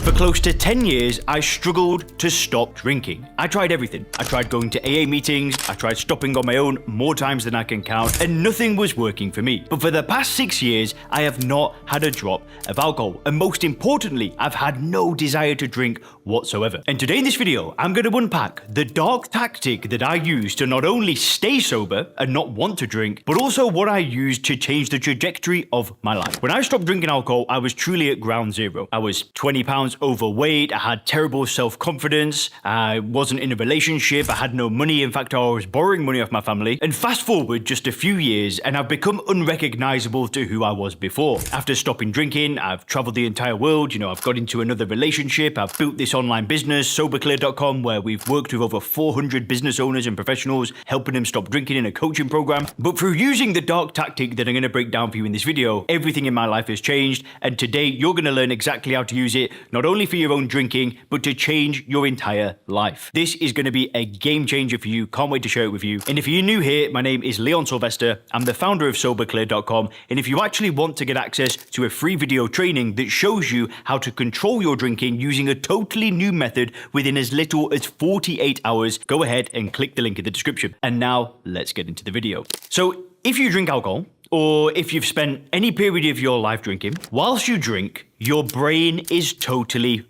For close to 10 years, I struggled to stop drinking. I tried everything. I tried going to AA meetings, I tried stopping on my own more times than I can count, and nothing was working for me. But for the past 6 years, I have not had a drop of alcohol. And most importantly, I've had no desire to drink whatsoever. And today in this video, I'm going to unpack the dark tactic that I use to not only stay sober and not want to drink, but also what I used to change the trajectory of my life. When I stopped drinking alcohol, I was truly at ground zero. I was 20 pounds overweight, I had terrible self-confidence, I wasn't in a relationship, I had no money, in fact I was borrowing money off my family, and fast forward just a few years and I've become unrecognizable to who I was before. After stopping drinking, I've traveled the entire world, I've got into another relationship, I've built this online business, soberclear.com, where we've worked with over 400 business owners and professionals, helping them stop drinking in a coaching program. But through using the dark tactic that I'm going to break down for you in this video, everything in my life has changed, and today you're going to learn exactly how to use it, not only for your own drinking, but to change your entire life. This is going to be a game changer for you. Can't wait to share it with you. And if you're new here, my name is Leon Sylvester. I'm the founder of soberclear.com. And if you actually want to get access to a free video training that shows you how to control your drinking using a totally new method within as little as 48 hours, go ahead and click the link in the description. And now let's get into the video. So if you drink alcohol, or if you've spent any period of your life drinking, whilst you drink, your brain is totally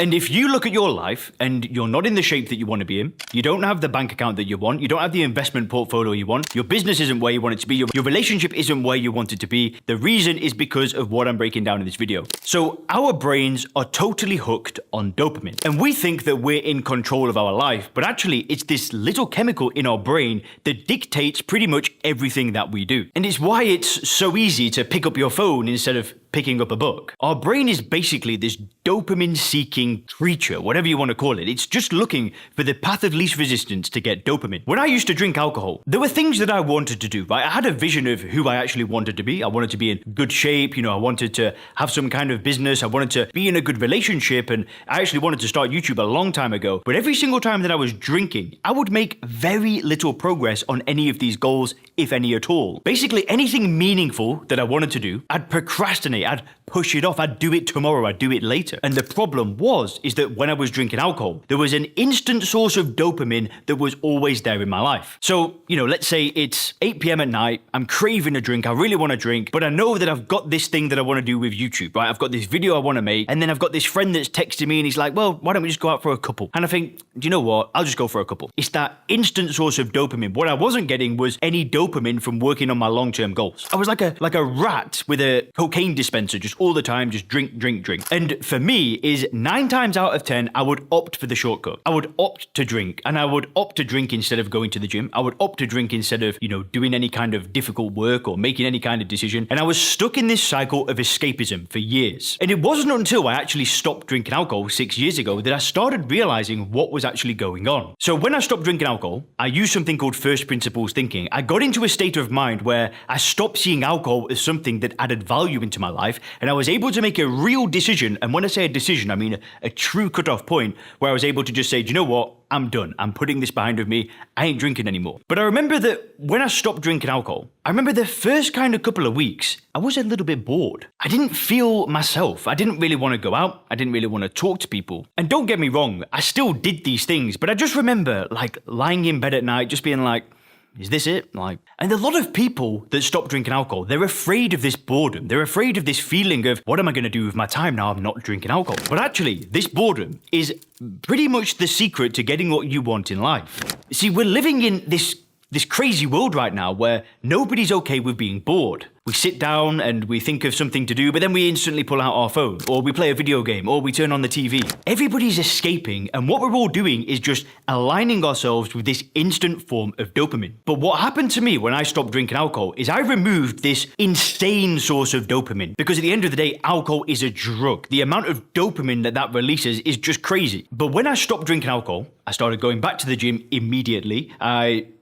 and if you look at your life and you're not in the shape that you want to be in, you don't have the bank account that you want, you don't have the investment portfolio you want, your business isn't where you want it to be, your relationship isn't where you want it to be, the reason is because of what I'm breaking down in this video. So our brains are totally hooked on dopamine. And we think that we're in control of our life, but actually it's this little chemical in our brain that dictates pretty much everything that we do. And it's why it's so easy to pick up your phone instead of picking up a book. Our brain is basically this dopamine-seeking creature, whatever you want to call it. It's just looking for the path of least resistance to get dopamine. When I used to drink alcohol, there were things that I wanted to do, right? I had a vision of who I actually wanted to be. I wanted to be in good shape, I wanted to have some kind of business, I wanted to be in a good relationship, and I actually wanted to start YouTube a long time ago. But every single time that I was drinking, I would make very little progress on any of these goals, if any at all. Basically, anything meaningful that I wanted to do, I'd procrastinate, I'd push it off, I'd do it tomorrow, I'd do it later. And the problem is that when I was drinking alcohol, there was an instant source of dopamine that was always there in my life. So, let's say it's 8 p.m. at night, I'm craving a drink, I really want to drink, but I know that I've got this thing that I want to do with YouTube, right? I've got this video I want to make, and then I've got this friend that's texting me and he's like, well, why don't we just go out for a couple? And I think, do you know what? I'll just go for a couple. It's that instant source of dopamine. What I wasn't getting was any dopamine from working on my long-term goals. I was like a rat with a cocaine dispenser, just all the time, just drink, drink, drink. And for me, is 9 times out of 10, I would opt for the shortcut. I would opt to drink, and I would opt to drink instead of going to the gym. I would opt to drink instead of, doing any kind of difficult work or making any kind of decision. And I was stuck in this cycle of escapism for years. And it wasn't until I actually stopped drinking alcohol 6 years ago that I started realizing what was actually going on. So when I stopped drinking alcohol, I used something called first principles thinking. I got into a state of mind where I stopped seeing alcohol as something that added value into my life, and I was able to make a real decision. And when I say a decision, I mean a true cutoff point where I was able to just say, do you know what? I'm done. I'm putting this behind of me. I ain't drinking anymore. But I remember that when I stopped drinking alcohol, I remember the first kind of couple of weeks, I was a little bit bored. I didn't feel myself. I didn't really want to go out. I didn't really want to talk to people. And don't get me wrong, I still did these things, but I just remember lying in bed at night, just being like, is this it? And a lot of people that stop drinking alcohol, they're afraid of this boredom. They're afraid of this feeling of, what am I going to do with my time now I'm not drinking alcohol? But actually, this boredom is pretty much the secret to getting what you want in life. See, we're living in this crazy world right now where nobody's okay with being bored. We sit down and we think of something to do, but then we instantly pull out our phone, or we play a video game, or we turn on the TV. Everybody's escaping, and what we're all doing is just aligning ourselves with this instant form of dopamine. But what happened to me when I stopped drinking alcohol is I removed this insane source of dopamine, because at the end of the day, alcohol is a drug. The amount of dopamine that releases is just crazy. But when I stopped drinking alcohol, I started going back to the gym immediately.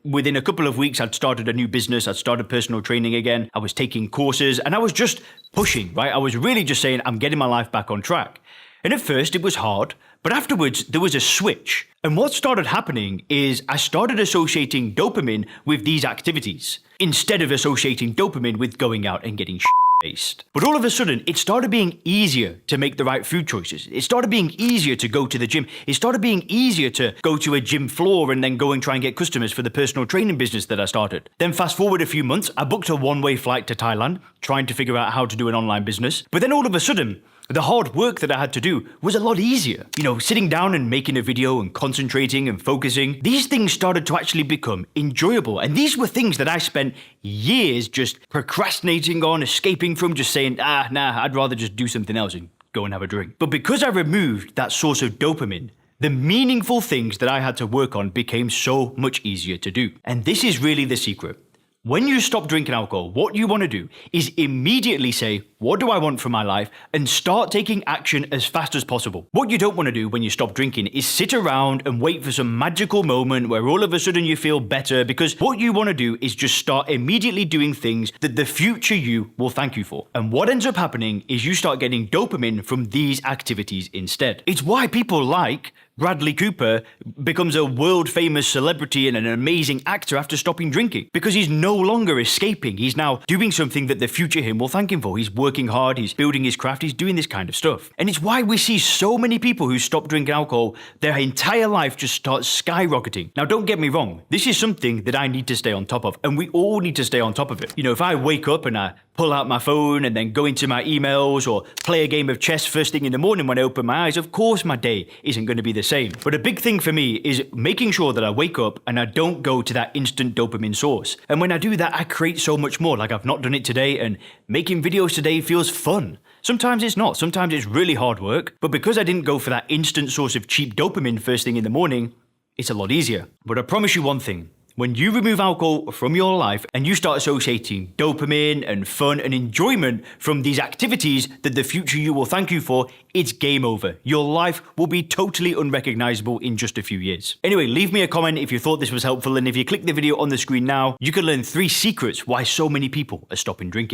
Within a couple of weeks, I'd started a new business. I'd started personal training again. I was taking courses, and I was just pushing, right? I was really just saying, I'm getting my life back on track. And at first it was hard, but afterwards there was a switch. And what started happening is I started associating dopamine with these activities instead of associating dopamine with going out and getting based. But all of a sudden, it started being easier to make the right food choices. It started being easier to go to the gym. It started being easier to go to a gym floor and then go and try and get customers for the personal training business that I started. Then fast forward a few months, I booked a one-way flight to Thailand, trying to figure out how to do an online business. But then all of a sudden, the hard work that I had to do was a lot easier. You know, sitting down and making a video and concentrating and focusing, these things started to actually become enjoyable. And these were things that I spent years just procrastinating on, escaping from, just saying, nah, I'd rather just do something else and go and have a drink. But because I removed that source of dopamine, the meaningful things that I had to work on became so much easier to do. And this is really the secret. When you stop drinking alcohol, what you want to do is immediately say, what do I want from my life? And start taking action as fast as possible. What you don't want to do when you stop drinking is sit around and wait for some magical moment where all of a sudden you feel better, because what you want to do is just start immediately doing things that the future you will thank you for. And what ends up happening is you start getting dopamine from these activities instead. It's why people like Bradley Cooper becomes a world famous celebrity and an amazing actor after stopping drinking, because he's no longer escaping. He's now doing something that the future him will thank him for. He's working hard, he's building his craft, he's doing this kind of stuff. And it's why we see so many people who stop drinking alcohol, their entire life just starts skyrocketing. Now, don't get me wrong, this is something that I need to stay on top of, and we all need to stay on top of it. You know, if I wake up and I pull out my phone and then go into my emails or play a game of chess first thing in the morning when I open my eyes, of course my day isn't going to be the same. But a big thing for me is making sure that I wake up and I don't go to that instant dopamine source. And when I do that, I create so much more. Like, I've not done it today, and making videos today feels fun. Sometimes it's not. Sometimes it's really hard work. But because I didn't go for that instant source of cheap dopamine first thing in the morning, it's a lot easier. But I promise you one thing. When you remove alcohol from your life and you start associating dopamine and fun and enjoyment from these activities that the future you will thank you for, it's game over. Your life will be totally unrecognizable in just a few years. Anyway, leave me a comment if you thought this was helpful, and if you click the video on the screen now, you can learn 3 secrets why so many people are stopping drinking.